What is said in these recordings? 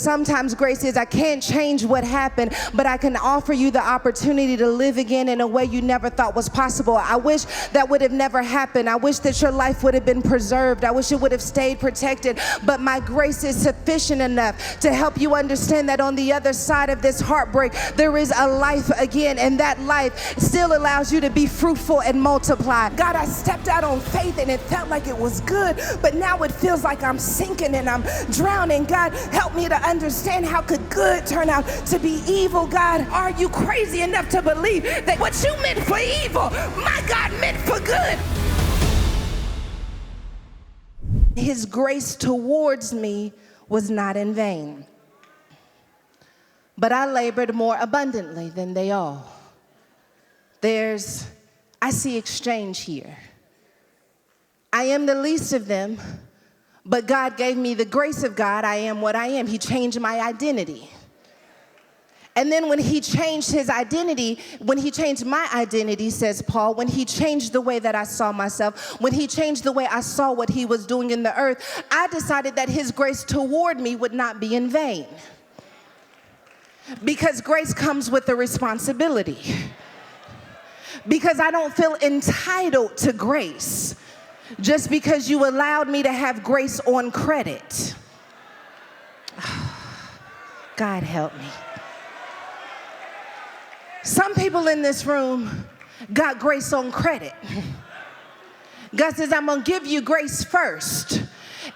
sometimes grace is I can't change what happened, but I can offer you the opportunity to live again in a way you never thought was possible. I wish that would have never happened. I wish that your life would have been preserved. I wish it would have stayed protected, but my grace is sufficient enough to help you understand that on the other side of this heartbreak, there is a life again, and that life still allows you to be fruitful and multiply. God, I stepped out on faith and it felt like it was good, but now it feels like I'm sinking and I'm drowning. God, help me to understand, how could good turn out to be evil? God, are you crazy enough to believe that what you meant for evil, my God meant for good? His grace towards me was not in vain, but I labored more abundantly than they all. I see exchange here. I am the least of them, but God gave me the grace of God. I am what I am. He changed my identity. And then when he changed his identity, when he changed my identity, says Paul, when he changed the way that I saw myself, when he changed the way I saw what he was doing in the earth, I decided that his grace toward me would not be in vain. Because grace comes with a responsibility. Because I don't feel entitled to grace just because you allowed me to have grace on credit. God help me. Some people in this room got grace on credit. God says, I'm going to give you grace first.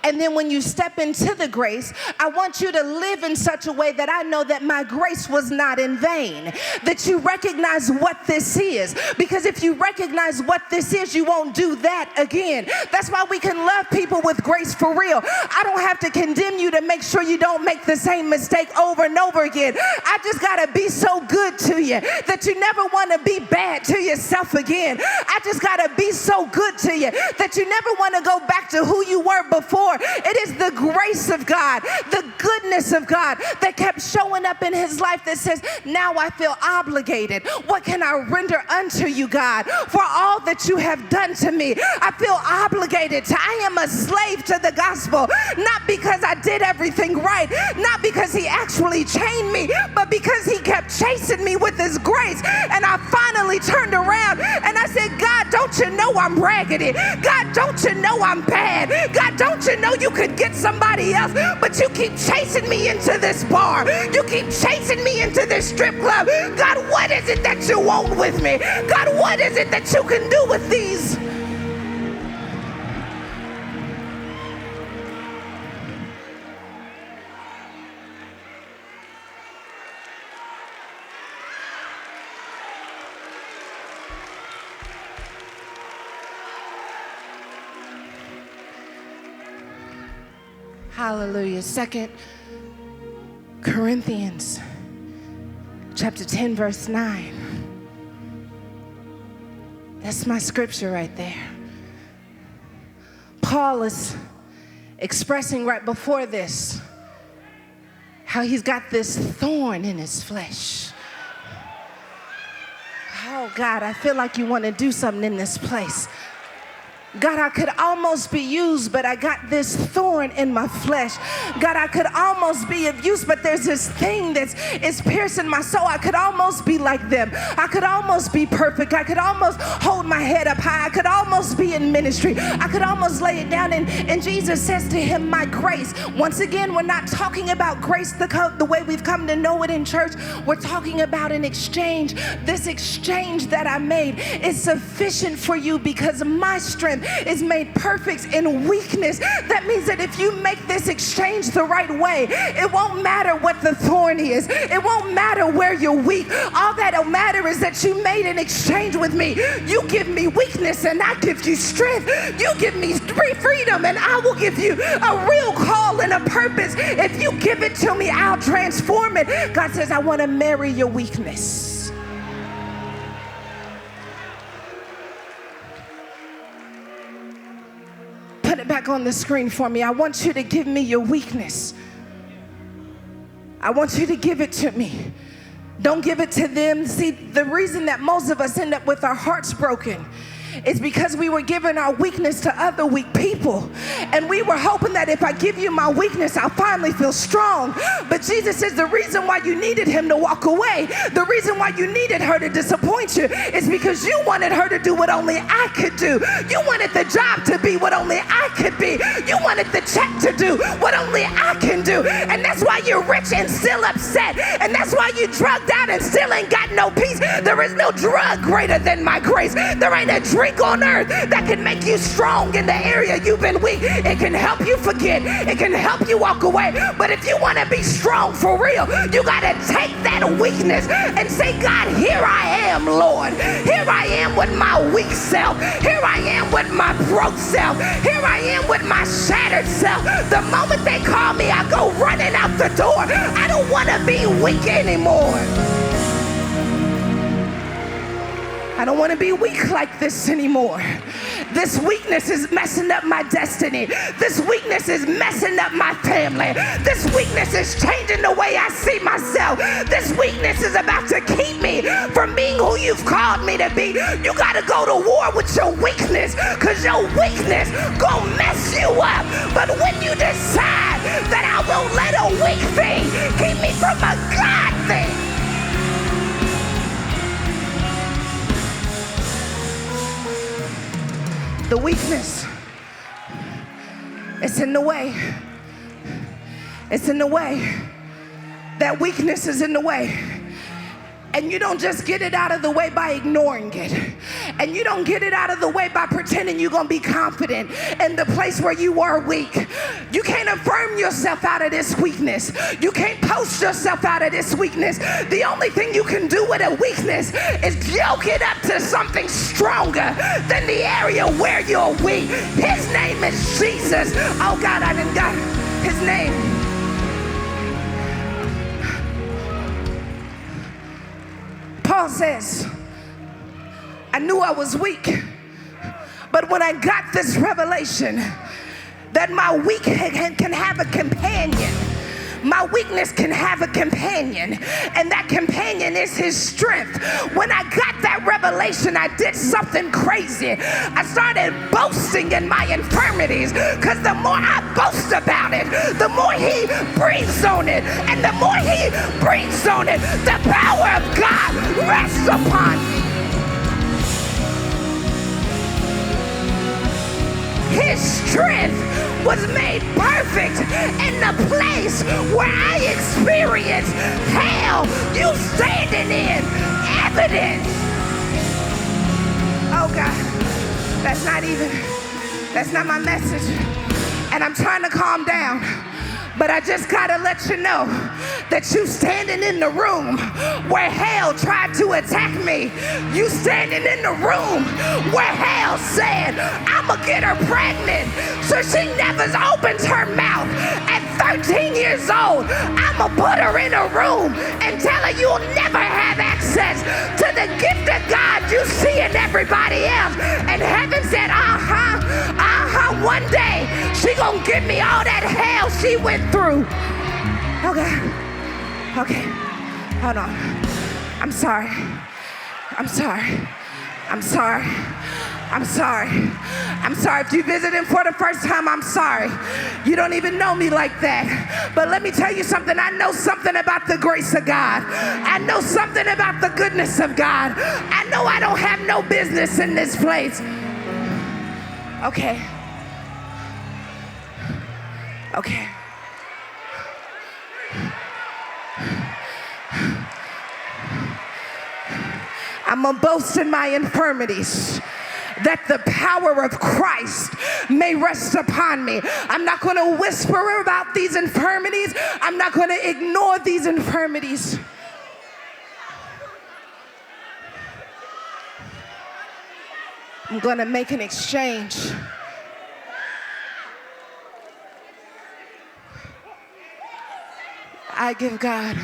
And then when you step into the grace, I want you to live in such a way that I know that my grace was not in vain, that you recognize what this is. Because if you recognize what this is, you won't do that again. That's why we can love people with grace for real. I don't have to condemn you to make sure you don't make the same mistake over and over again. I just got to be so good to you that you never want to be bad to yourself again. I just got to be so good to you that you never want to go back to who you were before. It is the grace of God, the goodness of God that kept showing up in his life that says, now I feel obligated. What can I render unto you, God, for all that you have done to me? I feel obligated I am a slave to the gospel, not because I did everything right, not because he actually chained me, but because he kept chasing me with his grace. And I finally turned around and I said, God, don't you know I'm raggedy? God, don't you know I'm bad? God, don't you know you could get somebody else, but you keep chasing me into this bar. You keep chasing me into this strip club. God, what is it that you want with me? God, what is it that you can do with these? Hallelujah. 2 Corinthians chapter 10, verse 9. That's my scripture right there. Paul is expressing right before this how he's got this thorn in his flesh. Oh God, I feel like you want to do something in this place. God, I could almost be used, but I got this thorn in my flesh. God, I could almost be of use, but there's this thing it's piercing my soul. I could almost be like them. I could almost be perfect. I could almost hold my head up high. I could almost be in ministry. I could almost lay it down. And Jesus says to him, my grace. Once again, we're not talking about grace the way we've come to know it in church. We're talking about an exchange. This exchange that I made is sufficient for you because my strength is made perfect in weakness. That means that if you make this exchange the right way, it won't matter what the thorn is. It won't matter where you're weak. All that'll matter is that you made an exchange with me. You give me weakness and I give you strength. You give me freedom and I will give you a real call and a purpose. If you give it to me, I'll transform it. God says, I want to marry your weakness. Put it back on the screen for me. I want you to give me your weakness. I want you to give it to me. Don't give it to them. See, the reason that most of us end up with our hearts broken It's because we were giving our weakness to other weak people. And we were hoping that if I give you my weakness, I'll finally feel strong. But Jesus says the reason why you needed him to walk away, the reason why you needed her to disappoint you, is because you wanted her to do what only I could do. You wanted the job to be what only I could be. You wanted the check to do what only I can do. And that's why you're rich and still upset. And that's why you drugged out and still ain't got no peace. There is no drug greater than my grace. There ain't a drink on earth that can make you strong in the area you've been weak. It can help you forget. It can help you walk away. But if you want to be strong for real, you got to take that weakness and say, God, here I am, Lord. Here I am with my weak self. Here I am with my broke self. Here I am with my shattered self. The moment they call me, I go running out the door. I don't want to be weak anymore. I don't want to be weak like this anymore. This weakness is messing up my destiny. This weakness is messing up my family. This weakness is changing the way I see myself. This weakness is about to keep me from being who you've called me to be. You got to go to war with your weakness, because your weakness gonna mess you up. But when you decide that I won't let a weak thing keep me from a God thing, the weakness, it's in the way. It's in the way. That weakness is in the way. And you don't just get it out of the way by ignoring it. And you don't get it out of the way by pretending you're gonna be confident in the place where you are weak. You can't affirm yourself out of this weakness. You can't post yourself out of this weakness. The only thing you can do with a weakness is yoke it up to something stronger than the area where you're weak. His name is Jesus. Oh God, I didn't got his name. Paul says, I knew I was weak, but when I got this revelation that my weak can have a companion, my weakness can have a companion, and that companion is his strength. When I got that revelation, I did something crazy. I started boasting in my infirmities, because the more I boast about it, the more he breathes on it, and the more he breathes on it, the power of God rests upon me. His strength was made perfect in the place where I experienced hell. You standing in evidence. Oh God, that's not my message. And I'm trying to calm down. But I just gotta let you know that you standing in the room where hell tried to attack me. You standing in the room where hell said, I'ma get her pregnant so she never opens her mouth. At 13 years old, I'ma put her in a room and tell her you'll never have access to the gift of God you see in everybody else. And heaven said, one day she gonna give me all that hell she went through. Okay, hold on. I'm sorry. If you visited for the first time, I'm sorry. You don't even know me like that. But let me tell you something. I know something about the grace of God. I know something about the goodness of God. I know I don't have no business in this place. Okay. I'm gonna boast in my infirmities, that the power of Christ may rest upon me. I'm not going to whisper about these infirmities. I'm not going to ignore these infirmities. I'm going to make an exchange. I give God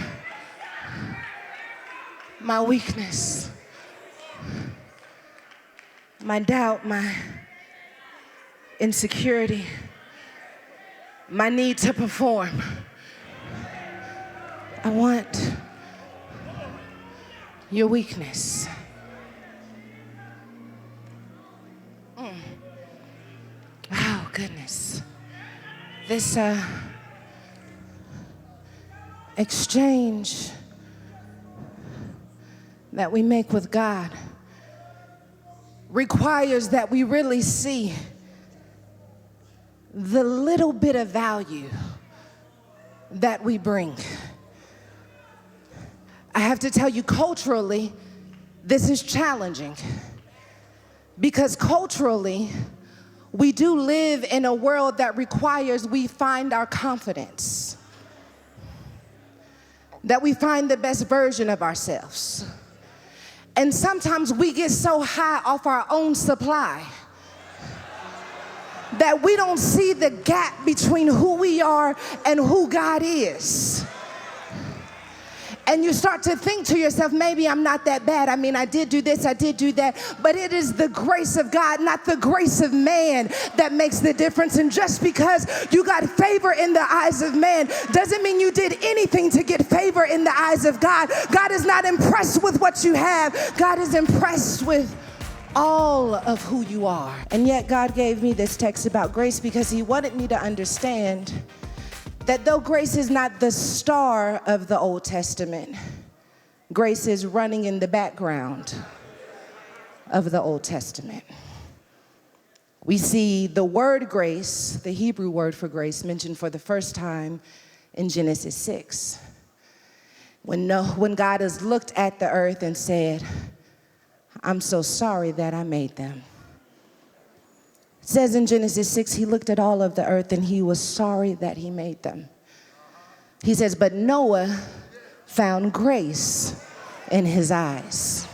my weakness, my doubt, my insecurity, my need to perform. I want your weakness. goodness. This exchange that we make with God requires that we really see the little bit of value that we bring. I have to tell you, culturally, this is challenging because culturally, we do live in a world that requires we find our confidence, that we find the best version of ourselves. And sometimes we get so high off our own supply that we don't see the gap between who we are and who God is. And you start to think to yourself, maybe I'm not that bad. I mean, I did do this, I did do that. But it is the grace of God, not the grace of man, that makes the difference. And just because you got favor in the eyes of man doesn't mean you did anything to get favor in the eyes of God. God is not impressed with what you have. God is impressed with all of who you are. And yet God gave me this text about grace because he wanted me to understand that though grace is not the star of the Old Testament, grace is running in the background of the Old Testament. We see the word grace, the Hebrew word for grace, mentioned for the first time in Genesis 6. When God has looked at the earth and said, I'm so sorry that I made them. It says in Genesis 6, he looked at all of the earth and he was sorry that he made them. He says, but Noah found grace in his eyes.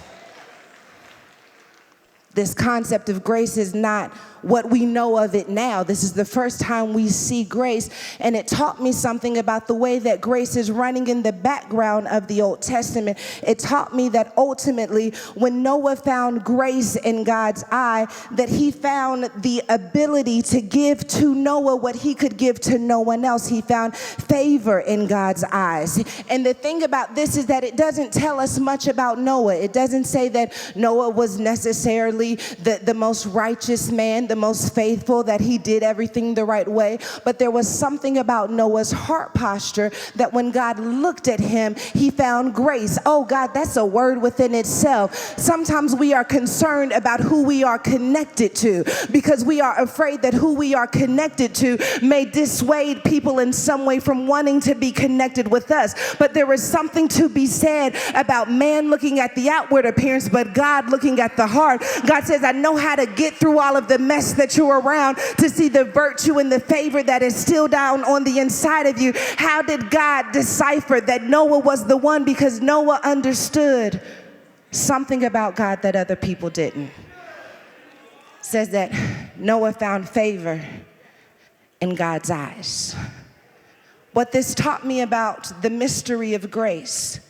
This concept of grace is not what we know of it now. This is the first time we see grace, and it taught me something about the way that grace is running in the background of the Old Testament. It taught me that ultimately, when Noah found grace in God's eye, that he found the ability to give to Noah what he could give to no one else. He found favor in God's eyes. And the thing about this is that it doesn't tell us much about Noah. It doesn't say that Noah was necessarily the most righteous man, the most faithful, that he did everything the right way. But there was something about Noah's heart posture that when God looked at him, he found grace. Oh God, that's a word within itself. Sometimes we are concerned about who we are connected to because we are afraid that who we are connected to may dissuade people in some way from wanting to be connected with us. But there is something to be said about man looking at the outward appearance, but God looking at the heart. God says, I know how to get through all of the mess that you're around to see the virtue and the favor that is still down on the inside of you. How did God decipher that Noah was the one? Because Noah understood something about God that other people didn't. It says that Noah found favor in God's eyes. What this taught me about the mystery of grace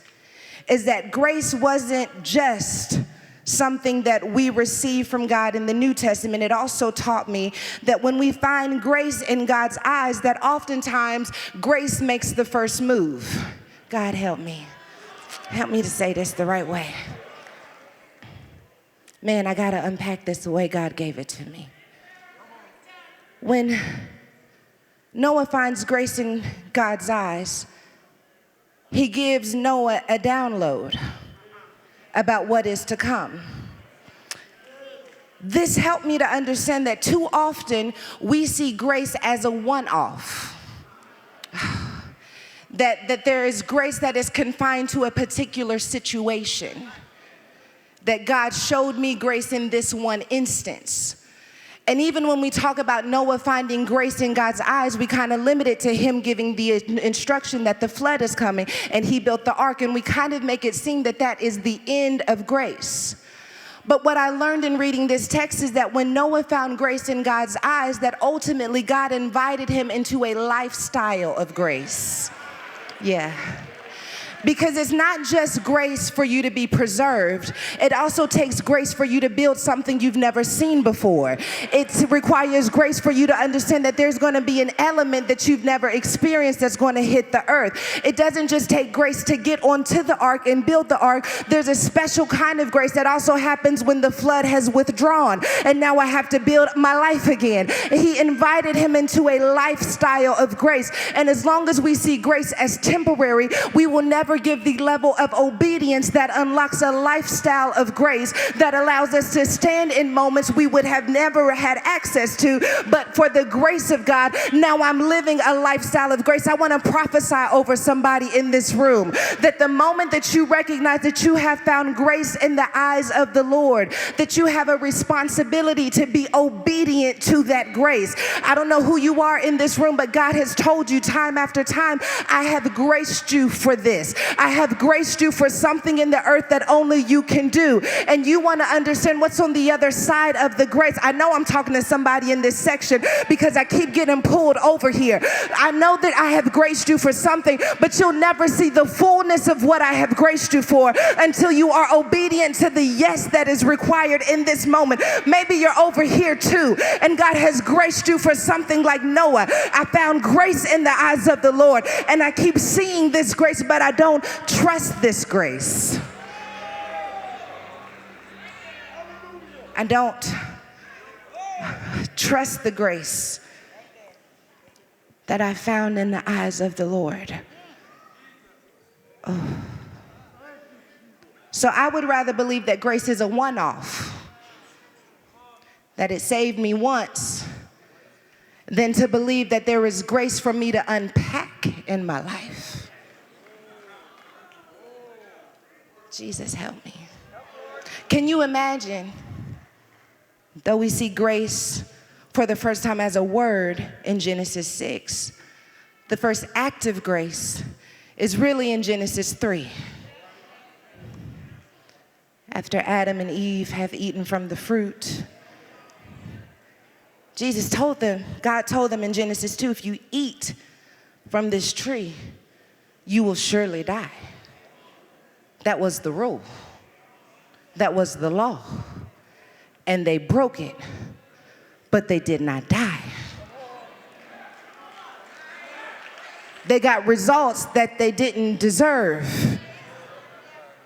is that grace wasn't just something that we receive from God in the New Testament. It also taught me that when we find grace in God's eyes, that oftentimes grace makes the first move. God help me. Help me to say this the right way. Man, I gotta unpack this the way God gave it to me. When Noah finds grace in God's eyes, he gives Noah a download about what is to come. This helped me to understand that too often we see grace as a one-off. That there is grace that is confined to a particular situation. That God showed me grace in this one instance. And even when we talk about Noah finding grace in God's eyes, we kind of limit it to him giving the instruction that the flood is coming and he built the ark, and we kind of make it seem that that is the end of grace. But what I learned in reading this text is that when Noah found grace in God's eyes, that ultimately God invited him into a lifestyle of grace. Yeah. Because it's not just grace for you to be preserved. It also takes grace for you to build something you've never seen before. It requires grace for you to understand that there's going to be an element that you've never experienced that's going to hit the earth. It doesn't just take grace to get onto the ark and build the ark. There's a special kind of grace that also happens when the flood has withdrawn. And now I have to build my life again. He invited him into a lifestyle of grace. And as long as we see grace as temporary, we will never give the level of obedience that unlocks a lifestyle of grace that allows us to stand in moments we would have never had access to. But for the grace of God, now I'm living a lifestyle of grace. I want to prophesy over somebody in this room that the moment that you recognize that you have found grace in the eyes of the Lord, that you have a responsibility to be obedient to that grace. I don't know who you are in this room, but God has told you time after time, I have graced you for this. I have graced you for something in the earth that only you can do. And you want to understand what's on the other side of the grace. I know I'm talking to somebody in this section because I keep getting pulled over here. I know that I have graced you for something, but you'll never see the fullness of what I have graced you for until you are obedient to the yes that is required in this moment. Maybe you're over here too, and God has graced you for something like Noah. I found grace in the eyes of the Lord, and I keep seeing this grace, but I don't trust this grace. I don't trust the grace that I found in the eyes of the Lord. Oh. So I would rather believe that grace is a one-off, that it saved me once, than to believe that there is grace for me to unpack in my life. Jesus, help me. Can you imagine, though we see grace for the first time as a word in Genesis 6, the first act of grace is really in Genesis 3. After Adam and Eve have eaten from the fruit, God told them in Genesis 2, if you eat from this tree, you will surely die. That was the rule. That was the law. And they broke it, but they did not die. They got results that they didn't deserve,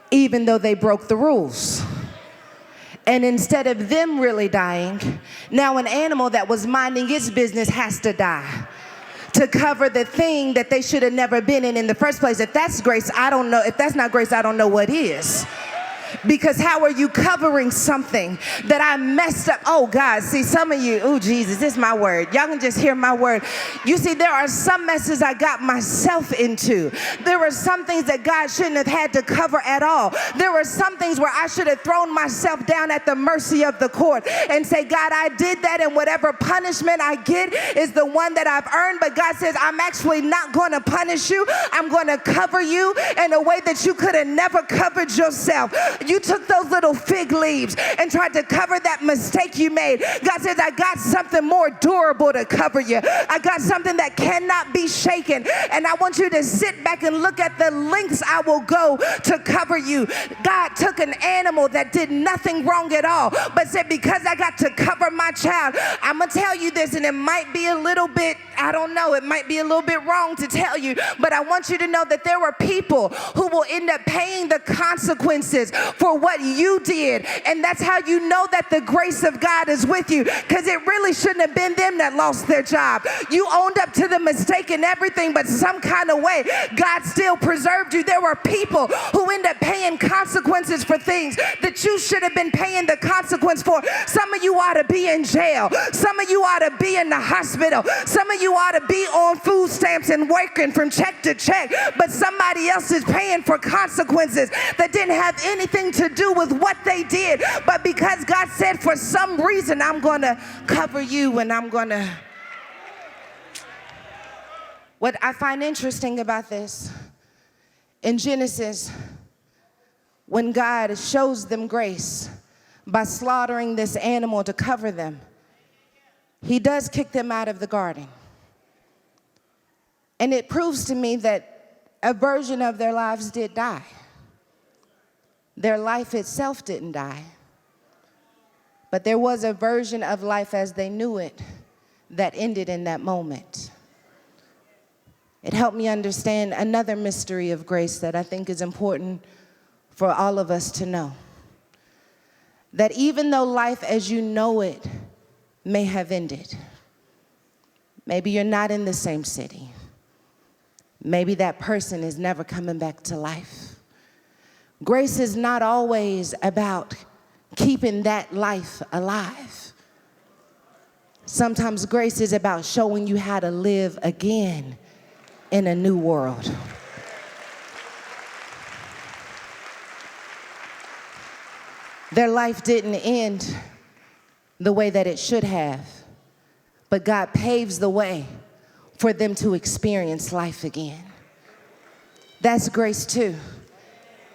even though they broke the rules. And instead of them really dying, now an animal that was minding its business has to die to cover the thing that they should have never been in the first place. If that's grace, I don't know. If that's not grace, I don't know what is. Because how are you covering something that I messed up? Oh, God, see, some of you, oh, Jesus, this is my word. Y'all can just hear my word. You see, there are some messes I got myself into. There were some things that God shouldn't have had to cover at all. There were some things where I should have thrown myself down at the mercy of the court and say, God, I did that, and whatever punishment I get is the one that I've earned. But God says, I'm actually not going to punish you. I'm going to cover you in a way that you could have never covered yourself. You took those little fig leaves and tried to cover that mistake you made. God says, I got something more durable to cover you. I got something that cannot be shaken. And I want you to sit back and look at the lengths I will go to cover you. God took an animal that did nothing wrong at all, but said, because I got to cover my child, I'm going to tell you this, and it might be a little bit, I don't know, it might be a little bit wrong to tell you, but I want you to know that there were people who will end up paying the consequences for what you did. And that's how you know that the grace of God is with you, because it really shouldn't have been them that lost their job. You owned up to the mistake and everything, but some kind of way God still preserved you. There were people who end up paying consequences for things that you should have been paying the consequence for. Some of you ought to be in jail. Some of you ought to be in the hospital. Some of you ought to be on food stamps and working from check to check, but somebody else is paying for consequences that didn't have anything to do with what they did. But because God said, for some reason, I'm going to cover you, and I'm going to... What I find interesting about this, in Genesis, when God shows them grace by slaughtering this animal to cover them, he does kick them out of the garden. And it proves to me that a version of their lives did die. Their life itself didn't die. But there was a version of life as they knew it that ended in that moment. It helped me understand another mystery of grace that I think is important for all of us to know. That even though life as you know it may have ended, maybe you're not in the same city, maybe that person is never coming back to life. Grace is not always about keeping that life alive. Sometimes grace is about showing you how to live again in a new world. Their life didn't end the way that it should have, but God paves the way for them to experience life again. That's grace too.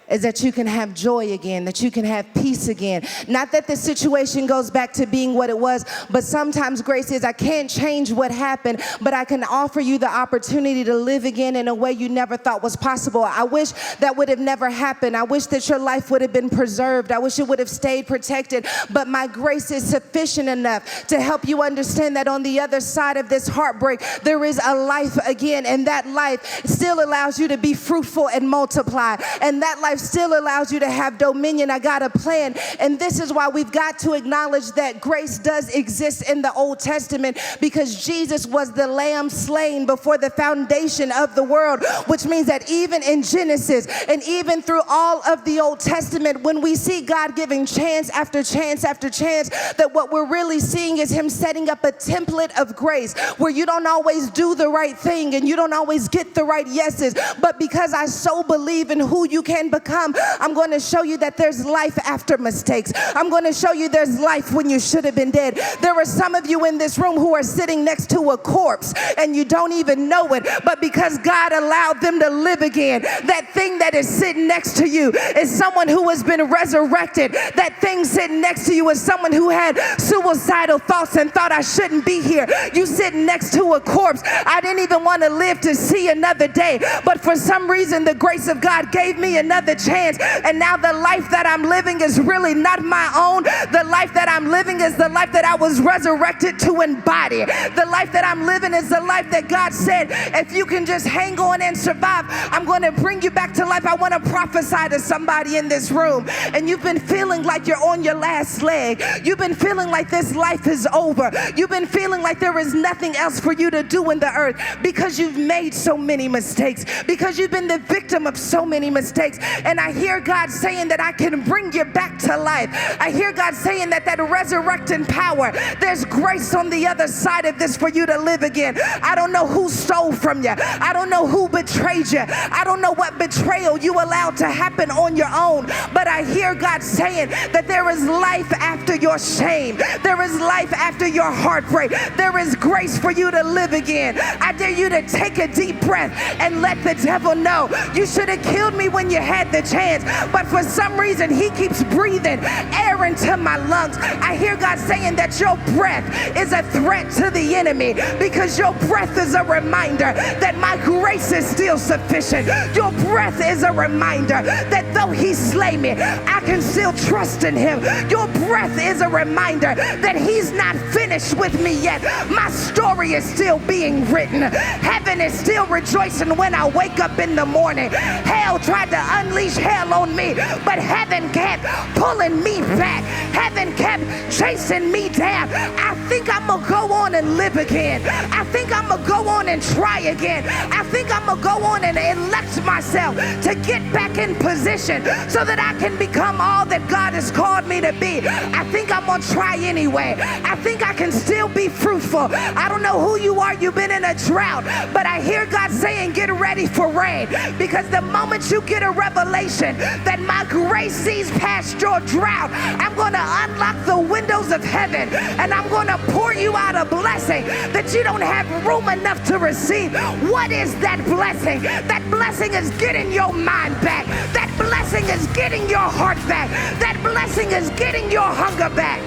Is that you can have joy again, that you can have peace again. Not that the situation goes back to being what it was, but sometimes grace is I can't change what happened, but I can offer you the opportunity to live again in a way you never thought was possible. I wish that would have never happened. I wish that your life would have been preserved. I wish it would have stayed protected, but my grace is sufficient enough to help you understand that on the other side of this heartbreak, there is a life again, and that life still allows you to be fruitful and multiply, and that life still allows you to have dominion. I got a plan, and this is why we've got to acknowledge that grace does exist in the Old Testament, because Jesus was the lamb slain before the foundation of the world, which means that even in Genesis and even through all of the Old Testament, when we see God giving chance after chance after chance, that what we're really seeing is him setting up a template of grace where you don't always do the right thing and you don't always get the right yeses, but because I so believe in who you can become, I'm going to show you that there's life after mistakes. I'm going to show you there's life when you should have been dead. There are some of you in this room who are sitting next to a corpse and you don't even know it, but because God allowed them to live again, that thing that is sitting next to you is someone who has been resurrected. That thing sitting next to you is someone who had suicidal thoughts and thought I shouldn't be here. You sitting next to a corpse. I didn't even want to live to see another day, but for some reason the grace of God gave me another chance, and now the life that I'm living is really not my own. The life that I'm living is the life that I was resurrected to embody. The life that I'm living is the life that God said, if you can just hang on and survive, I'm going to bring you back to life. I want to prophesy to somebody in this room, and you've been feeling like you're on your last leg. You've been feeling like this life is over. You've been feeling like there is nothing else for you to do in the earth because you've made so many mistakes, because you've been the victim of so many mistakes. And I hear God saying that I can bring you back to life. I hear God saying that resurrecting power, there's grace on the other side of this for you to live again. I don't know who stole from you. I don't know who betrayed you. I don't know what betrayal you allowed to happen on your own. But I hear God saying that there is life after your shame. There is life after your heartbreak. There is grace for you to live again. I dare you to take a deep breath and let the devil know you should have killed me when you had the chance, but for some reason he keeps breathing air into my lungs. I hear God saying that your breath is a threat to the enemy, because your breath is a reminder that my grace is still sufficient. Your breath is a reminder that though he slay me, I can still trust in him. Your breath is a reminder that he's not finished with me yet. My story is still being written. Heaven is still rejoicing when I wake up in the morning. Hell tried to unleash hell on me, but heaven kept pulling me back. Heaven kept chasing me down. I think I'm gonna go on and live again. I think I'm gonna go on and try again. I think I'm gonna go on and elect myself to get back in position so that I can become all that God has called me to be. I think I'm gonna try anyway. I think I can still be fruitful. I don't know who you are. You've been in a drought, but I hear God saying get ready for rain, because the moment you get a revelation that my grace sees past your drought, I'm going to unlock the windows of heaven and I'm going to pour you out a blessing that you don't have room enough to receive. What is that blessing? That blessing is getting your mind back. That blessing is getting your heart back. That blessing is getting your hunger back.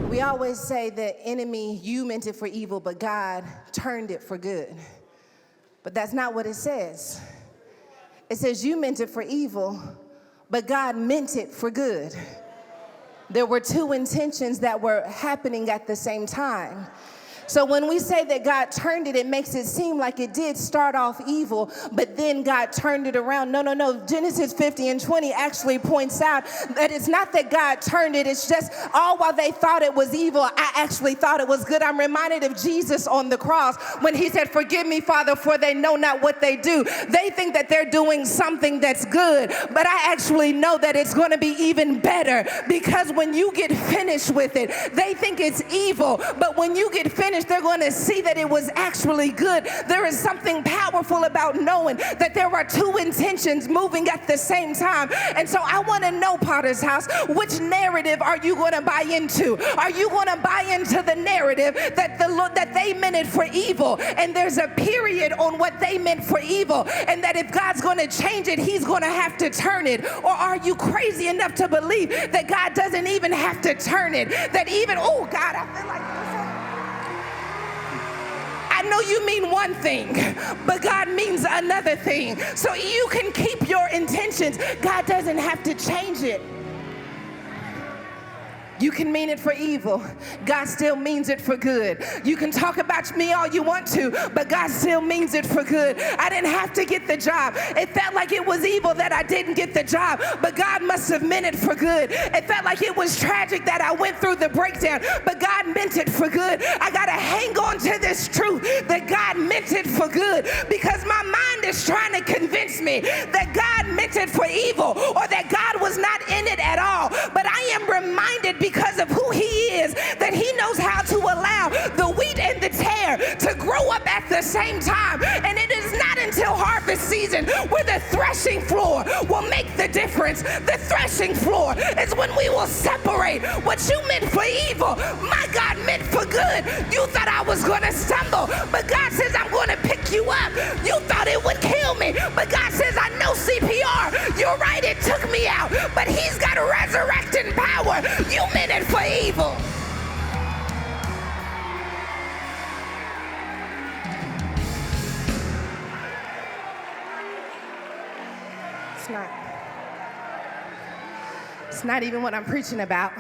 We always say that enemy, you meant it for evil, but God turned it for good. But that's not what it says. It says you meant it for evil, but God meant it for good. There were two intentions that were happening at the same time. So when we say that God turned it, it makes it seem like it did start off evil, but then God turned it around. No. Genesis 50:20 actually points out that it's not that God turned it. It's just all while they thought it was evil, I actually thought it was good. I'm reminded of Jesus on the cross when he said, "Forgive me, Father, for they know not what they do." They think that they're doing something that's good, but I actually know that it's going to be even better, because when you get finished with it, they think it's evil, but when you get finished, they're going to see that it was actually good. There is something powerful about knowing that there are two intentions moving at the same time. And so I want to know, Potter's House, which narrative are you going to buy into? Are you going to buy into the narrative that that they meant it for evil, and there's a period on what they meant for evil, and that if God's going to change it, he's going to have to turn it? Or are you crazy enough to believe that God doesn't even have to turn it? That even, oh God, I feel like I know you mean one thing, but God means another thing. So you can keep your intentions. God doesn't have to change it. You can mean it for evil. God still means it for good. You can talk about me all you want to, but God still means it for good. I didn't have to get the job. It felt like it was evil that I didn't get the job, but God must have meant it for good. It felt like it was tragic that I went through the breakdown, but God meant it for good. I got to hang on to this truth that God meant it for good, because my mind is trying to convince me that God meant it for evil, or that God was not in it at all. But I am reminded, because of who he is, that he knows how to allow the wheat and the tare to grow up at the same time. And it is not until harvest season where the threshing floor will make the difference. The threshing floor is when we will separate what you meant for evil, my God meant for good. You thought I was going to stumble, but God says I'm going to pick you up. You thought it would kill me, but God says I know CPR. You're right, it took me out, but he's got resurrecting power. You meant it for evil. It's not even what I'm preaching about.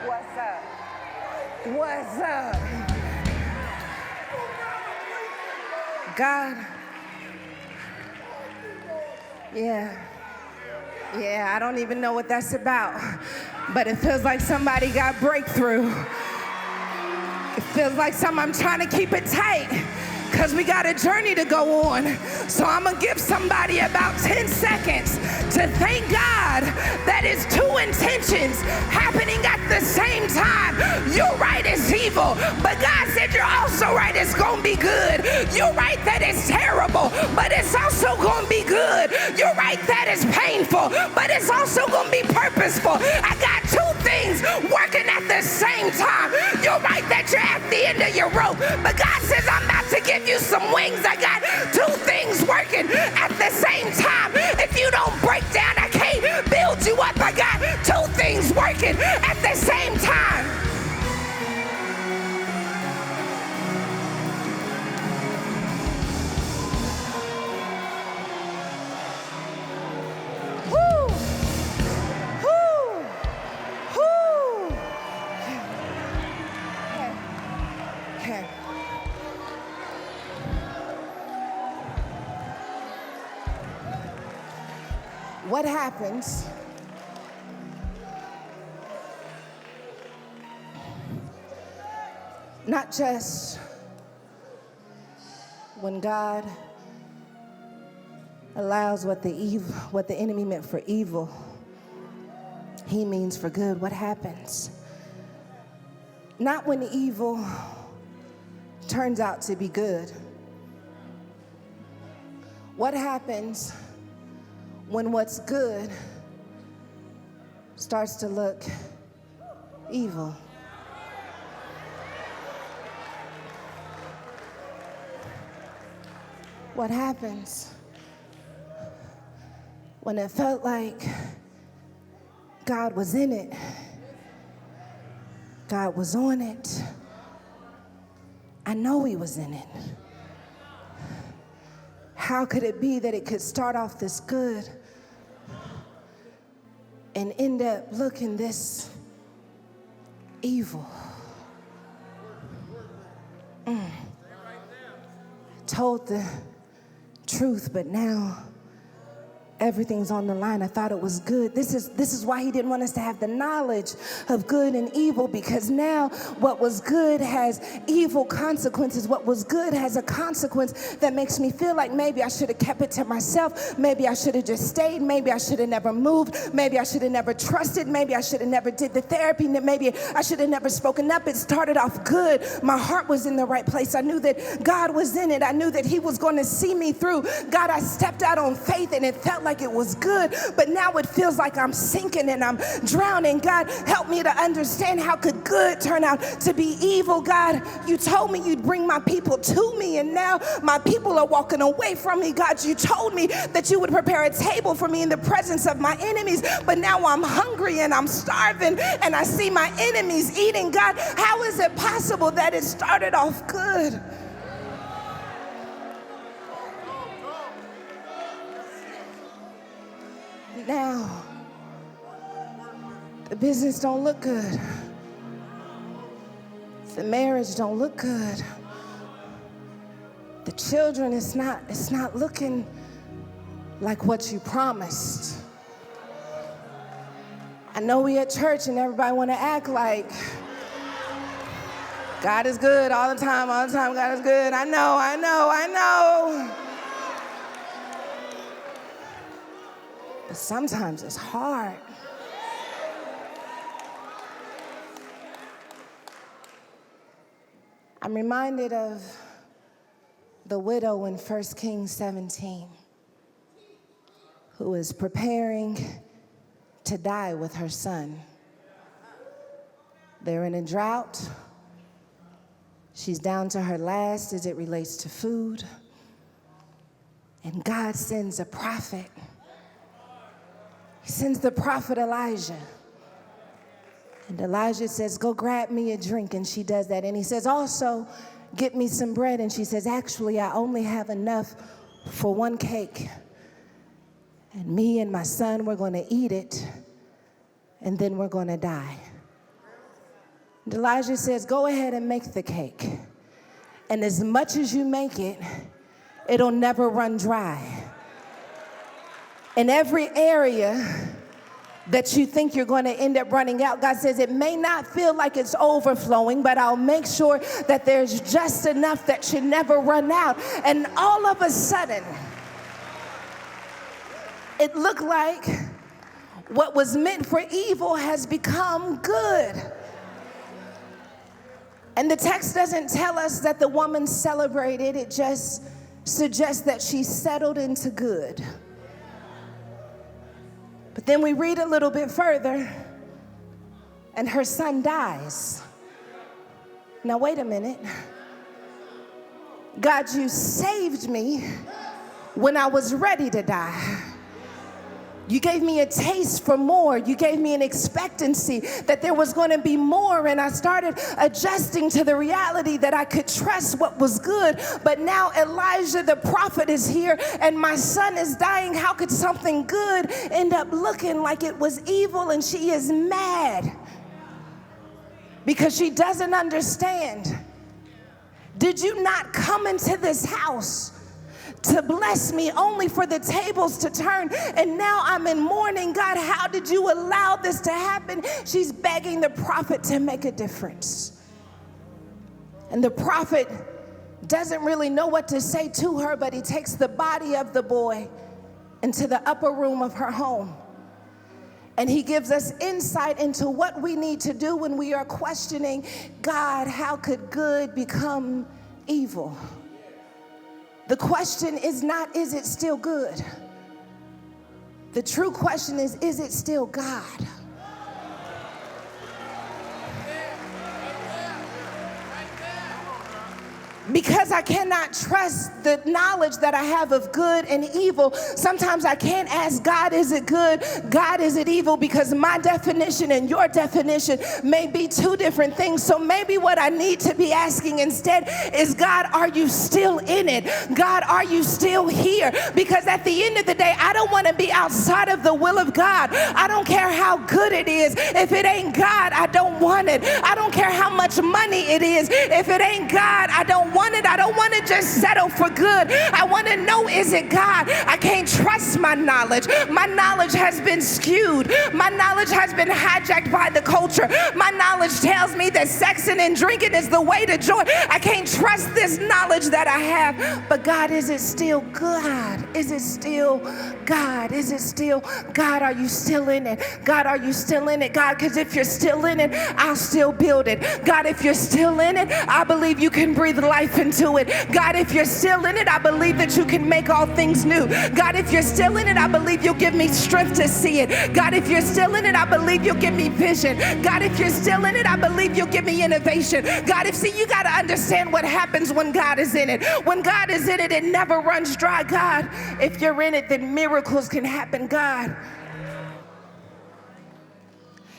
What's up? What's up? God. Yeah, I don't even know what that's about, but it feels like somebody got breakthrough. It feels like I'm trying to keep it tight, because we got a journey to go on. So I'm going to give somebody about 10 seconds to thank God that it's two intentions happening at the same time. You're right, it's evil, but God said you're also right, it's going to be good. You're right that it's terrible, but it's also going to be good. You're right that it's painful, but it's also going to be purposeful. I got two things working at the same time. You're right that you're at the end of your rope, but God says I'm about to give you some wings. I got two things working at the same time. If you don't break down, I can't build you up. I got two things working at the same time. What happens not just when God allows what the enemy meant for evil, he means for good. What happens? Not when evil turns out to be good. What happens when what's good starts to look evil? What happens when it felt like God was in it, God was on it, I know he was in it. How could it be that it could start off this good and end up looking this evil? Told the truth, but now everything's on the line. I thought it was good. This is why he didn't want us to have the knowledge of good and evil, because now what was good has evil consequences. What was good has a consequence that makes me feel like maybe I should have kept it to myself. Maybe I should have just stayed. Maybe I should have never moved. Maybe I should have never trusted. Maybe I should have never did the therapy. Maybe I should have never spoken up. It started off good. My heart was in the right place. I knew that God was in it. I knew that he was going to see me through. God, I stepped out on faith and it felt like it was good, but now it feels like I'm sinking and I'm drowning. God, help me to understand, how could good turn out to be evil? God, you told me you'd bring my people to me, and now my people are walking away from me. God, you told me that you would prepare a table for me in the presence of my enemies, but now I'm hungry and I'm starving and I see my enemies eating. God, how is it possible that it started off good? Now, the business don't look good. The marriage don't look good. The children, it's not looking like what you promised. I know we at church and everybody want to act like God is good all the time, God is good. I know. But sometimes it's hard. I'm reminded of the widow in 1 Kings 17, who is preparing to die with her son. They're in a drought. She's down to her last as it relates to food. And God sends a prophet. He sends the prophet Elijah. And Elijah says, go grab me a drink. And she does that. And he says, also, get me some bread. And she says, actually, I only have enough for one cake. And me and my son, we're going to eat it. And then we're going to die. And Elijah says, go ahead and make the cake. And as much as you make it, it'll never run dry. In every area that you think you're going to end up running out, God says it may not feel like it's overflowing, but I'll make sure that there's just enough that you never run out. And all of a sudden, it looked like what was meant for evil has become good. And the text doesn't tell us that the woman celebrated. It just suggests that she settled into good. But then we read a little bit further, and her son dies. Now, wait a minute. God, you saved me when I was ready to die. You gave me a taste for more. You gave me an expectancy that there was going to be more. And I started adjusting to the reality that I could trust what was good. But now Elijah, the prophet, is here and my son is dying. How could something good end up looking like it was evil? And she is mad because she doesn't understand. Did you not come into this house to bless me only for the tables to turn? And now I'm in mourning. God, how did you allow this to happen? She's begging the prophet to make a difference. And the prophet doesn't really know what to say to her, but he takes the body of the boy into the upper room of her home. And he gives us insight into what we need to do when we are questioning, God, how could good become evil? The question is not, is it still good? The true question is it still God? Because I cannot trust the knowledge that I have of good and evil, sometimes I can't ask God, is it good? God, is it evil? Because my definition and your definition may be two different things. So maybe what I need to be asking instead is, God, are you still in it? God, are you still here? Because at the end of the day, I don't want to be outside of the will of God. I don't care how good it is. If it ain't God, I don't want it. I don't care how much money it is. If it ain't God, I don't want it. I don't want to just settle for good. I want to know, is it God? I can't trust my knowledge. My knowledge has been skewed. My knowledge has been hijacked by the culture. My knowledge tells me that sexing and drinking is the way to joy. I can't trust this knowledge that I have. But God, is it still God? Is it still God? Is it still God? Are you still in it? God, are you still in it? God, because if you're still in it, I'll still build it. God, if you're still in it, I believe you can breathe life into it. God, if you're still in it, I believe that you can make all things new. God, if you're still in it, I believe you'll give me strength to see it. God, if you're still in it, I believe you'll give me vision. God, if you're still in it, I believe you'll give me innovation. God, you got to understand what happens when God is in it. When God is in it, it never runs dry. God, if you're in it, then miracles can happen. God,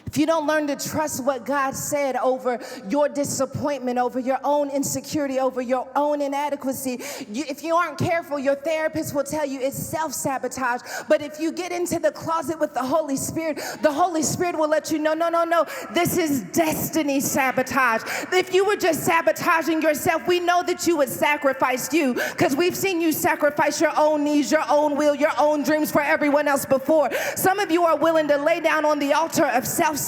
if you don't learn to trust what God said over your disappointment, over your own insecurity, over your own inadequacy, if you aren't careful, your therapist will tell you it's self-sabotage. But if you get into the closet with the Holy Spirit will let you know, no, this is destiny sabotage. If you were just sabotaging yourself, we know that you would sacrifice you, because we've seen you sacrifice your own needs, your own will, your own dreams for everyone else before. Some of you are willing to lay down on the altar of self-sabotage,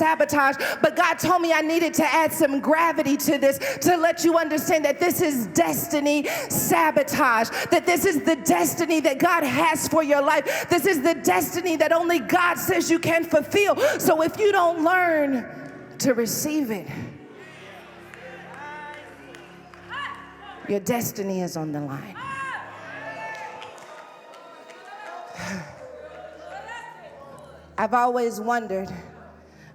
but God told me I needed to add some gravity to this to let you understand that this is destiny sabotage, that this is the destiny that God has for your life. This is the destiny that only God says you can fulfill. So if you don't learn to receive it, your destiny is on the line. I've always wondered,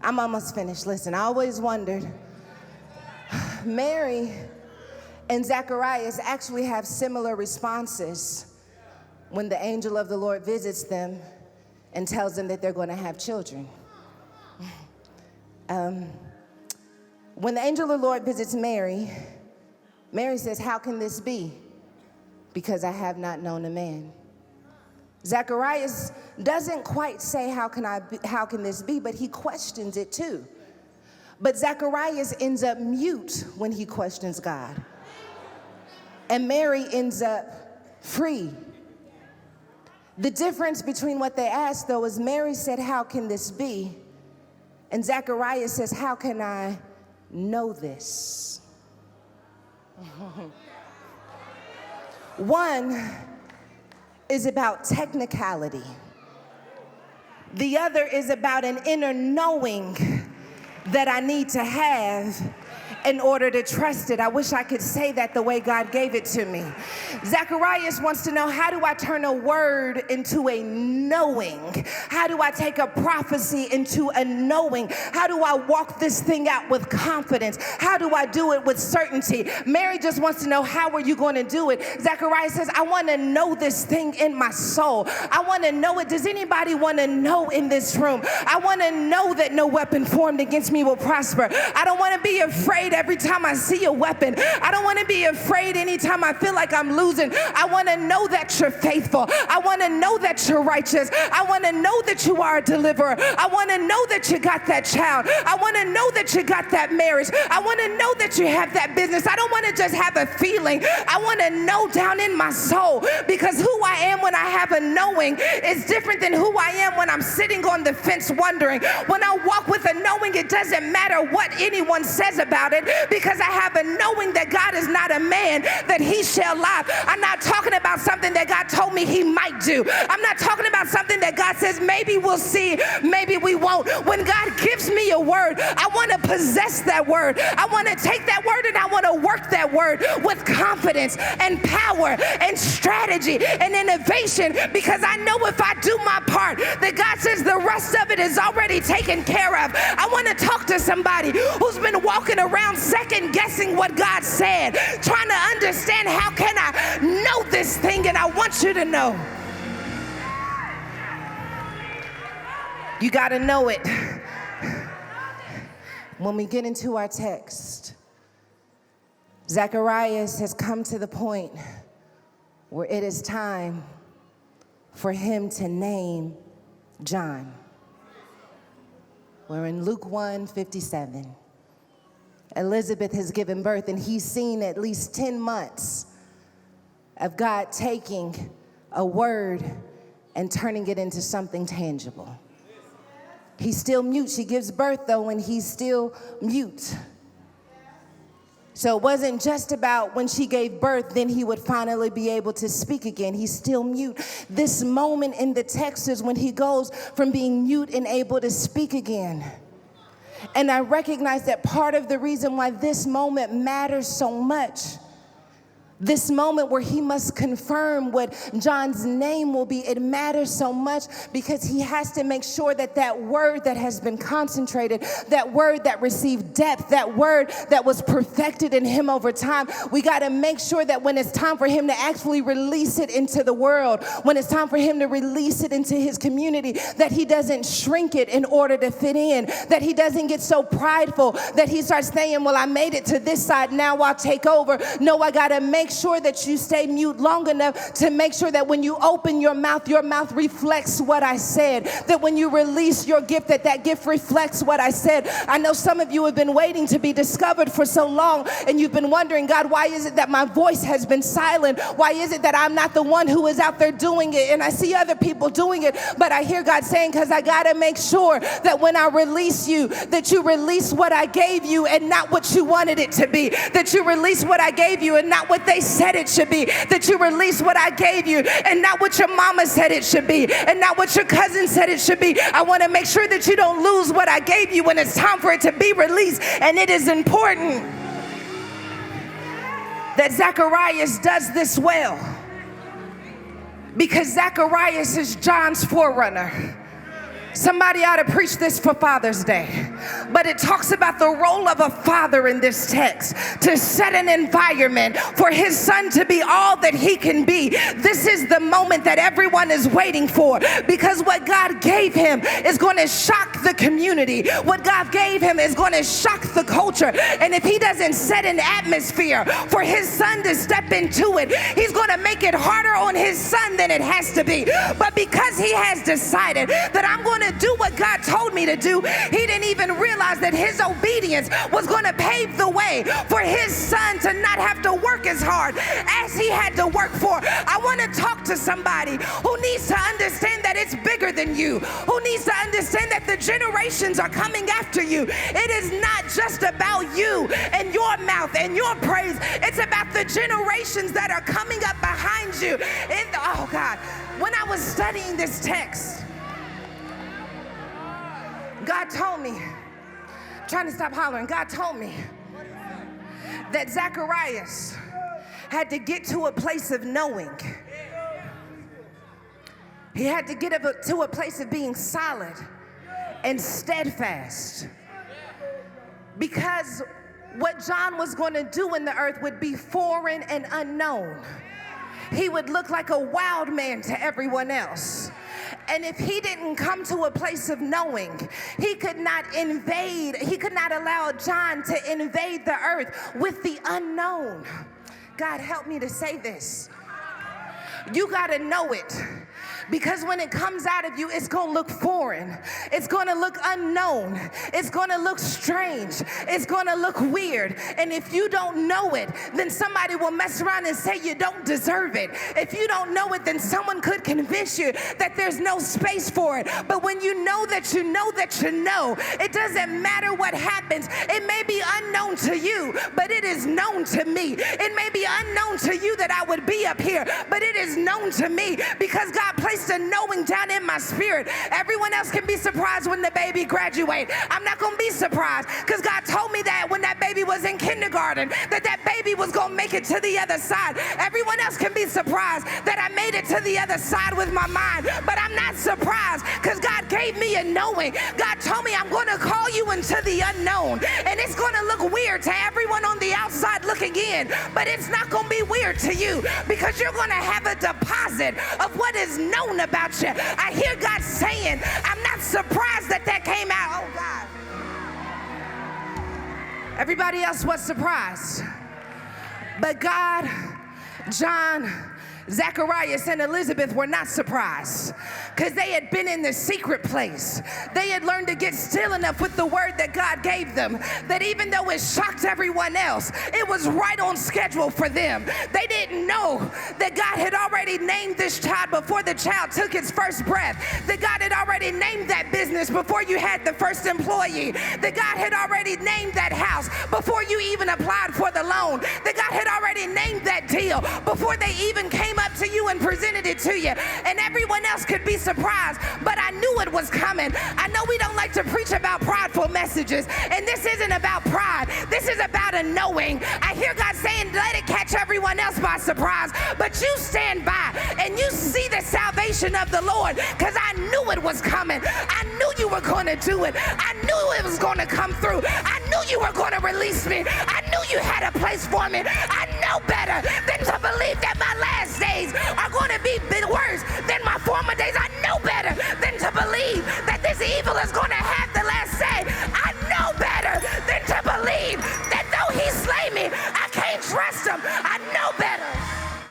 I'm almost finished. Listen, I always wondered, Mary and Zacharias actually have similar responses when the angel of the Lord visits them and tells them that they're going to have children. When the angel of the Lord visits Mary, Mary says, "How can this be? Because I have not known a man." Zacharias doesn't quite say, how can this be, but he questions it too. But Zacharias ends up mute when he questions God. And Mary ends up free. The difference between what they asked, though, is Mary said, "How can this be?" And Zacharias says, "How can I know this?" One is about technicality. The other is about an inner knowing that I need to have in order to trust it. I wish I could say that the way God gave it to me. Zacharias wants to know, how do I turn a word into a knowing? How do I take a prophecy into a knowing? How do I walk this thing out with confidence? How do I do it with certainty? Mary just wants to know, how are you going to do it? Zacharias says, I want to know this thing in my soul. I want to know it. Does anybody want to know in this room? I want to know that no weapon formed against me will prosper. I don't want to be afraid every time I see a weapon. I don't want to be afraid anytime I feel like I'm losing. I want to know that you're faithful. I want to know that you're righteous. I want to know that you are a deliverer. I want to know that you got that child. I want to know that you got that marriage. I want to know that you have that business. I don't want to just have a feeling. I want to know down in my soul, because who I am when I have a knowing is different than who I am when I'm sitting on the fence wondering. When I walk with a knowing, it doesn't matter what anyone says about it, because I have a knowing that God is not a man that he shall lie. I'm not talking about something that God told me he might do. I'm not talking about something that God says maybe we'll see, maybe we won't. When God gives me a word, I want to possess that word. I want to take that word and I want to work that word with confidence and power and strategy and innovation, because I know if I do my part, that God says the rest of it is already taken care of. I want to talk to somebody who's been walking around second guessing what God said, trying to understand. How can I know this thing? And I want you to know. You got to know it. When we get into our text, Zacharias has come to the point where it is time for him to name John. We're in Luke 1:57. Elizabeth has given birth, and he's seen at least 10 months of God taking a word and turning it into something tangible. He's still mute. She gives birth, though, and he's still mute. So it wasn't just about when she gave birth, then he would finally be able to speak again. He's still mute. This moment in the text is when he goes from being mute and able to speak again. And I recognize that part of the reason why this moment matters so much, this moment where he must confirm what John's name will be, it matters so much because he has to make sure that that word that has been concentrated, that word that received depth, that word that was perfected in him over time, we got to make sure that when it's time for him to actually release it into the world, when it's time for him to release it into his community, that he doesn't shrink it in order to fit in, that he doesn't get so prideful that he starts saying, well, I made it to this side, now I'll take over. No, I got to make sure that you stay mute long enough to make sure that when you open your mouth reflects what I said. That when you release your gift, that gift reflects what I said. I know some of you have been waiting to be discovered for so long, and you've been wondering, God, why is it that my voice has been silent? Why is it that I'm not the one who is out there doing it? And I see other people doing it, but I hear God saying, because I got to make sure that when I release you, that you release what I gave you and not what you wanted it to be. That you release what I gave you and not what they said it should be. That you release what I gave you and not what your mama said it should be and not what your cousin said it should be. I want to make sure that you don't lose what I gave you when it's time for it to be released. And it is important that Zacharias does this well, because Zacharias is John's forerunner. Somebody ought to preach this for Father's Day. But it talks about the role of a father in this text, to set an environment for his son to be all that he can be. This is the moment that everyone is waiting for, because what God gave him is going to shock the community. What God gave him is going to shock the culture. And if he doesn't set an atmosphere for his son to step into it, he's going to make it harder on his son than it has to be. But because he has decided that I'm going to do what God told me to do, he didn't even realize that his obedience was going to pave the way for his son to not have to work as hard as he had to work for. I want to talk to somebody who needs to understand that it's bigger than you, who needs to understand that the generations are coming after you. It is not just about you and your mouth and your praise. It's about the generations that are coming up behind you. Oh God, when I was studying this text, God told me, trying to stop hollering, God told me that Zacharias had to get to a place of knowing. He had to get to a place of being solid and steadfast. Because what John was going to do in the earth would be foreign and unknown. He would look like a wild man to everyone else. And if he didn't come to a place of knowing, he could not allow John to invade the earth with the unknown. God, help me to say this. You got to know it. Because when it comes out of you, it's going to look foreign. It's going to look unknown. It's going to look strange. It's going to look weird. And if you don't know it, then somebody will mess around and say you don't deserve it. If you don't know it, then someone could convince you that there's no space for it. But when you know that you know that you know, it doesn't matter what happens. It may be unknown to you, but it is known to me. It may be unknown to you that I would be up here, but it is known to me because God placed a knowing down in my spirit. Everyone else can be surprised when the baby graduates. I'm not going to be surprised because God told me that when that baby was in kindergarten, that baby was going to make it to the other side. Everyone else can be surprised that I made it to the other side with my mind, but I'm not surprised because God gave me a knowing. God told me I'm going to call you into the unknown, and it's going to look weird to everyone on the outside looking in, but it's not going to be weird to you because you're going to have a deposit of what is known about you. I hear God saying, I'm not surprised that came out. Oh, God. Everybody else was surprised. But God, John, Zacharias, and Elizabeth were not surprised because they had been in the secret place. They had learned to get still enough with the word that God gave them that even though it shocked everyone else, it was right on schedule for them. They didn't know that God had already named this child before the child took its first breath, that God had already named that business before you had the first employee, that God had already named that house before you even applied for the loan, that God had already named that deal before they even came up to you and presented it to you. And everyone else could be surprised, but I knew it was coming. I know we don't like to preach about prideful messages, and this isn't about pride. This is about a knowing. I hear God saying, let it catch everyone else by surprise, but you stand by and you see the salvation of the Lord because I knew it was coming. I knew you were going to do it. I knew it was going to come through. I knew you were going to release me. I knew you had a place for me. I know better than to believe that my last days are going to be worse than my former days. I know better than to believe that this evil is going to